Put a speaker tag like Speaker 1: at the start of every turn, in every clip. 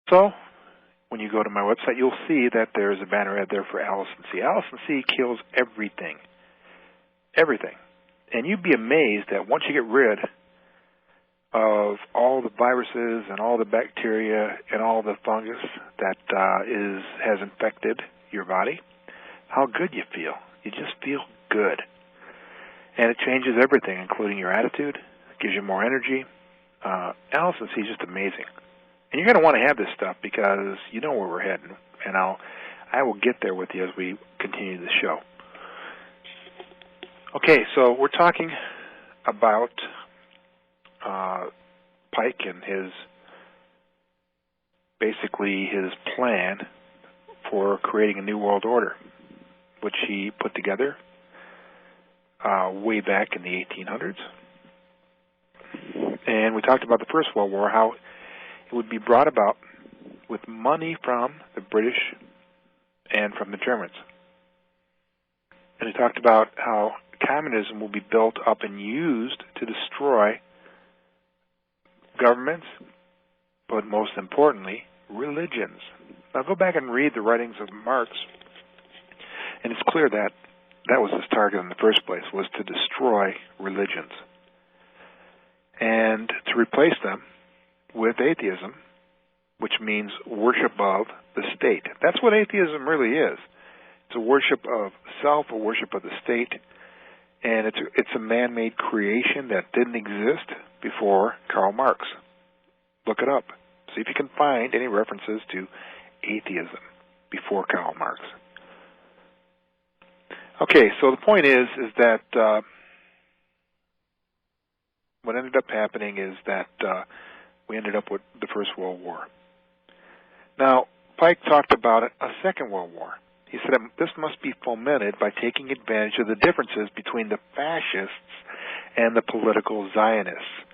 Speaker 1: So, when you go to my website, you'll see that there's a banner ad there for Allison C. Allison C kills everything. Everything. And you'd be amazed that once you get rid of all the viruses and all the bacteria and all the fungus that has infected your body, how good you feel. You just feel good. And it changes everything, including your attitude. It gives you more energy. Allison C is just amazing. And you're going to want to have this stuff because you know where we're heading. And I will get there with you as we continue the show. Okay, so we're talking about Pike and basically his plan for creating a new world order, which he put together way back in the 1800s. And we talked about the First World War, how it would be brought about with money from the British and from the Germans. And we talked about how communism will be built up and used to destroy governments, but most importantly, religions. Now go back and read the writings of Marx, and it's clear that that was his target in the first place, was to destroy religions and to replace them with atheism, which means worship of the state. That's what atheism really is. It's a worship of self, a worship of the state, and it's a man-made creation that didn't exist before Karl Marx. Look it up. See if you can find any references to atheism before Karl Marx. Okay, so the point is that what ended up happening is that we ended up with the First World War. Now, Pike talked about a Second World War. He said this must be fomented by taking advantage of the differences between the fascists and the political Zionists.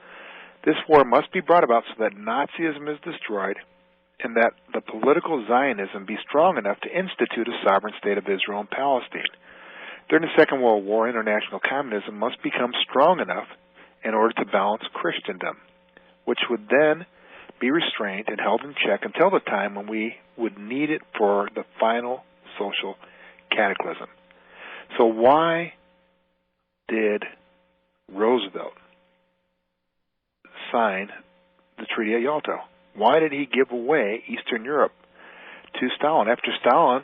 Speaker 1: This war must be brought about so that Nazism is destroyed and that the political Zionism be strong enough to institute a sovereign state of Israel and Palestine. During the Second World War, international communism must become strong enough in order to balance Christendom, which would then be restrained and held in check until the time when we would need it for the final social cataclysm. So why did Roosevelt sign the Treaty at Yalta? Why did he give away Eastern Europe to Stalin after Stalin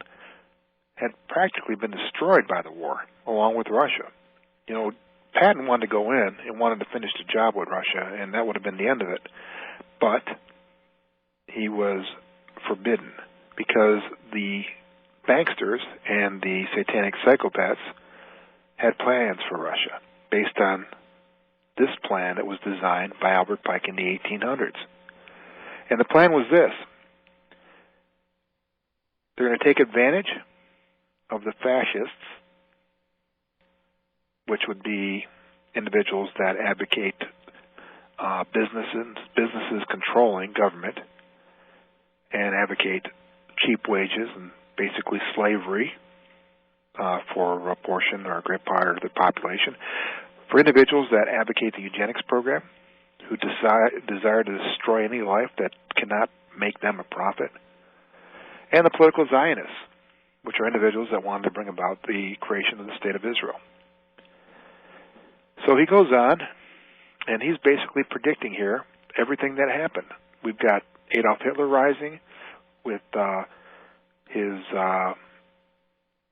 Speaker 1: had practically been destroyed by the war, along with Russia? You know, Patton wanted to go in and wanted to finish the job with Russia, and that would have been the end of it. But he was forbidden because the banksters and the satanic psychopaths had plans for Russia based on this plan that was designed by Albert Pike in the 1800s. And the plan was this. They're going to take advantage of the fascists, which would be individuals that advocate businesses controlling government and advocate cheap wages and basically slavery for a portion or a great part of the population. For individuals that advocate the eugenics program, who desire to destroy any life that cannot make them a profit. And the political Zionists, which are individuals that wanted to bring about the creation of the State of Israel. So he goes on, and he's basically predicting here everything that happened. We've got Adolf Hitler rising with his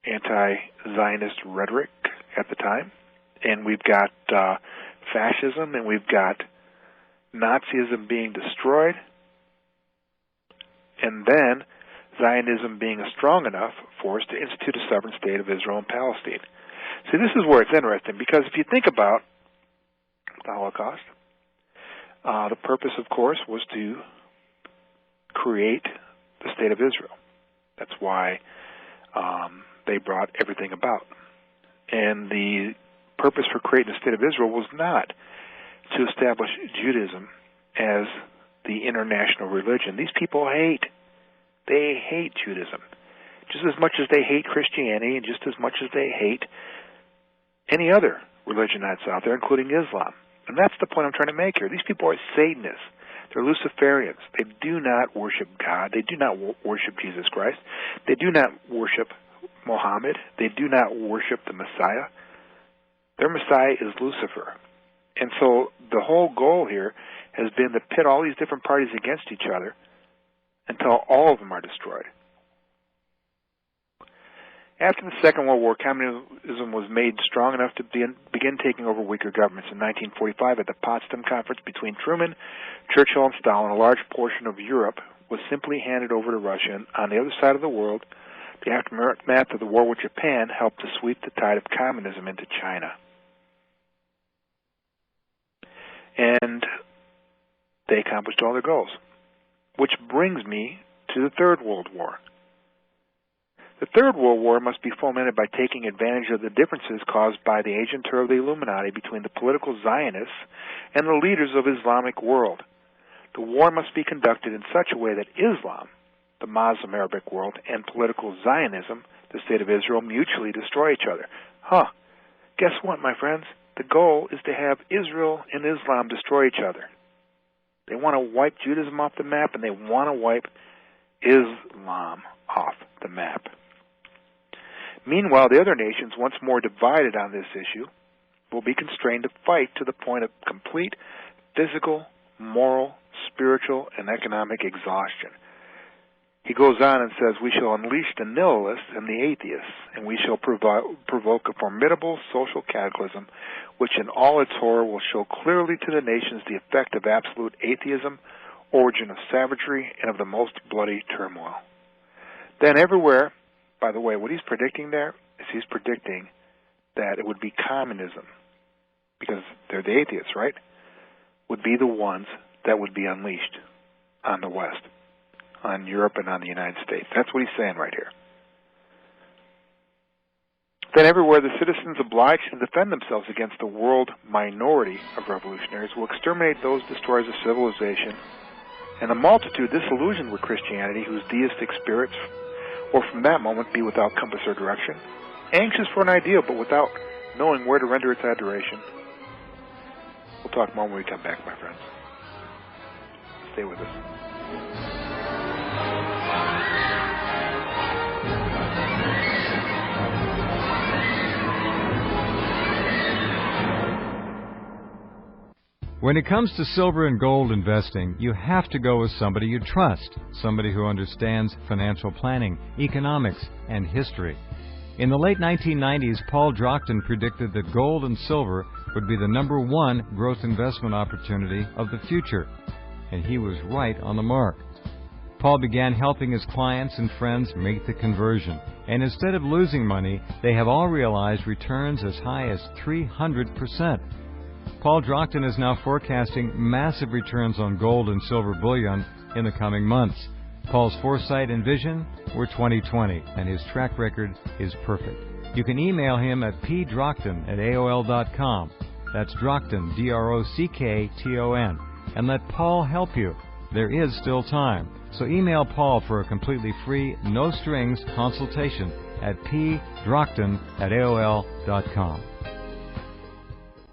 Speaker 1: anti-Zionist rhetoric at the time. And we've got fascism, and we've got Nazism being destroyed, and then Zionism being a strong enough force to institute a sovereign state of Israel and Palestine. See, this is where it's interesting, because if you think about the Holocaust, the purpose, of course, was to create the state of Israel. That's why they brought everything about. And the purpose for creating the state of Israel was not to establish Judaism as the international religion. These people hate Judaism just as much as they hate Christianity and just as much as they hate any other religion that's out there, including Islam. And that's the point I'm trying to make here. These people are Satanists. They're Luciferians. They do not worship God. They do not worship Jesus Christ. They do not worship Muhammad. They do not worship the Messiah. Their Messiah is Lucifer. And so the whole goal here has been to pit all these different parties against each other until all of them are destroyed. After the Second World War, communism was made strong enough to begin taking over weaker governments. In 1945, at the Potsdam Conference between Truman, Churchill, and Stalin, a large portion of Europe was simply handed over to Russia. And on the other side of the world, the aftermath of the war with Japan helped to sweep the tide of communism into China. And they accomplished all their goals. Which brings me to the Third World War. The Third World War must be fomented by taking advantage of the differences caused by the agent of the Illuminati between the political Zionists and the leaders of the Islamic world. The war must be conducted in such a way that Islam, the Muslim Arabic world, and political Zionism, the state of Israel, mutually destroy each other. Guess what, my friends? The goal is to have Israel and Islam destroy each other. They want to wipe Judaism off the map, and they want to wipe Islam off the map. Meanwhile, the other nations, once more divided on this issue, will be constrained to fight to the point of complete physical, moral, spiritual, and economic exhaustion. He goes on and says, we shall unleash the nihilists and the atheists, and we shall provoke a formidable social cataclysm, which in all its horror will show clearly to the nations the effect of absolute atheism, origin of savagery, and of the most bloody turmoil. Then everywhere, by the way, what he's predicting there is he's predicting that it would be communism, because they're the atheists, right, would be the ones that would be unleashed on the West, on Europe, and on the United States. That's what he's saying right here. Then everywhere the citizens obliged to defend themselves against the world minority of revolutionaries will exterminate those destroyers of civilization, and the multitude disillusioned with Christianity, whose deistic spirits will from that moment be without compass or direction, anxious for an ideal but without knowing where to render its adoration. We'll talk more when we come back, my friends. Stay with us.
Speaker 2: When it comes to silver and gold investing, you have to go with somebody you trust, somebody who understands financial planning, economics, and history. In the late 1990s, Paul Drockton predicted that gold and silver would be the #1 growth investment opportunity of the future, and he was right on the mark. Paul began helping his clients and friends make the conversion, and instead of losing money, they have all realized returns as high as 300%. Paul Drockton is now forecasting massive returns on gold and silver bullion in the coming months. Paul's foresight and vision were 20/20, and his track record is perfect. You can email him at pdrockton@aol.com. That's Drockton, Drockton, and let Paul help you. There is still time, so email Paul for a completely free, no-strings consultation at pdrockton@aol.com.